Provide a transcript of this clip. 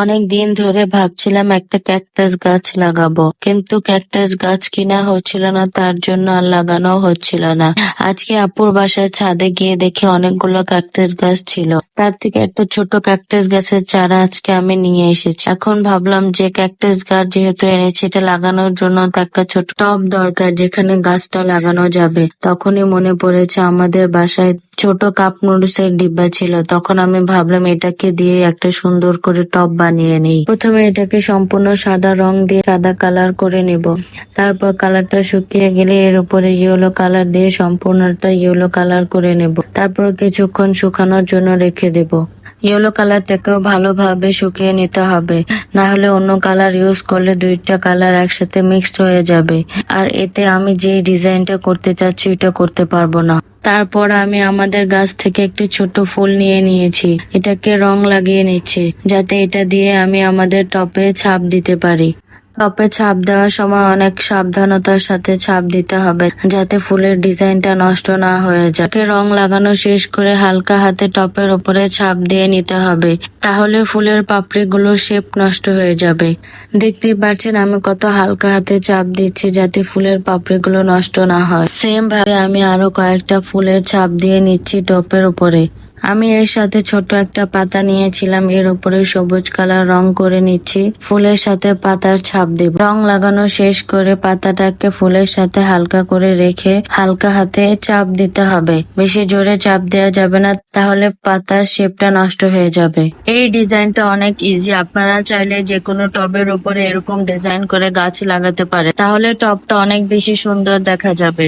অনেক দিন ধরে ভাবছিলাম একটা ক্যাকটাস গাছ লাগাবো, কিন্তু ক্যাকটাস গাছ কিনা হচ্ছিল না, তার জন্য আর লাগানো হচ্ছিল না। আজকে আপুর বাসার ছাদে গিয়ে দেখি অনেকগুলো ক্যাকটাস গাছ ছিল। তার থেকে একটা ছোট ক্যাকটাস গাছের চারা আজকে আমি নিয়ে এসেছি। এখন ভাবলাম যে ক্যাকটাস গাছ যেহেতু এনেছি, এটা লাগানোর জন্য তো একটা ছোট টব দরকার যেখানে গাছটা লাগানো যাবে। তখনই মনে পড়েছে আমাদের বাসায় ছোট কাপ নুডলসের ডিব্বা ছিল। তখন আমি ভাবলাম এটাকে দিয়ে একটা সুন্দর করে টব বানিয়ে নেই। প্রথমে এটাকে সম্পূর্ণ সাদা রং দিয়ে সাদা কালার করে নেব। তারপর কালারটা শুকিয়ে গেলে এর উপরে ইয়েলো কালার দিয়ে সম্পূর্ণটা ইয়েলো কালার করে নেব। তারপর কিছুক্ষণ শুকানোর জন্য রেখে দেব। ইয়েলো কালারটাকেও ভালোভাবে শুকিয়ে নিতে হবে, না হলে অন্য কালার ইউজ করলে দুইটা কালার একসাথে মিক্সড হয়ে যাবে, আর এতে আমি যে ডিজাইনটা করতে চাচ্ছি ওটা করতে পারবো না। তারপর আমি আমাদের গাছ থেকে একটি ছোট ফুল নিয়ে নিয়েছি, এটাকে রং লাগিয়ে নিচ্ছি যাতে এটা দিয়ে আমি আমাদের টপে ছাপ দিতে পারি। টপে ছাপ দেওয়ার সময় অনেক সাবধানতার সাথে ছাপ দিতে হবে যাতে ফুলের ডিজাইনটা নষ্ট না হয়ে যায়। রং লাগানো শেষ করে হালকা হাতে টপের উপরে ছাপ দিয়ে নিতে হবে, তাহলে ফুলের পাপড়িগুলোর শেপ নষ্ট হয়ে যাবে। দেখতেই পাচ্ছেন আমি কত হালকা হাতে চাপ দিচ্ছি যাতে ফুলের পাপড়িগুলো নষ্ট না হয়। সেম ভাবে আমি আরো কয়েকটা ফুলের ছাপ দিয়ে নিচ্ছি টপের উপরে। আমি এর সাথে ছোট একটা পাতা নিয়েছিলাম, এর উপরে সবুজ কালার রং করে নিচ্ছি। ফুলের সাথে পাতার ছাপ দিব। রং লাগানো শেষ করে পাতাটাকে ফুলের সাথে হালকা করে রেখে হালকা হাতে চাপ দিতে হবে। বেশি জোরে চাপ দেওয়া যাবে না, তাহলে পাতার শেপটা নষ্ট হয়ে যাবে। এই ডিজাইনটা অনেক ইজি, আপনারা চাইলে যে কোনো টবের উপরে এরকম ডিজাইন করে গাছ লাগাতে পারে, তাহলে টবটা অনেক বেশি সুন্দর দেখা যাবে।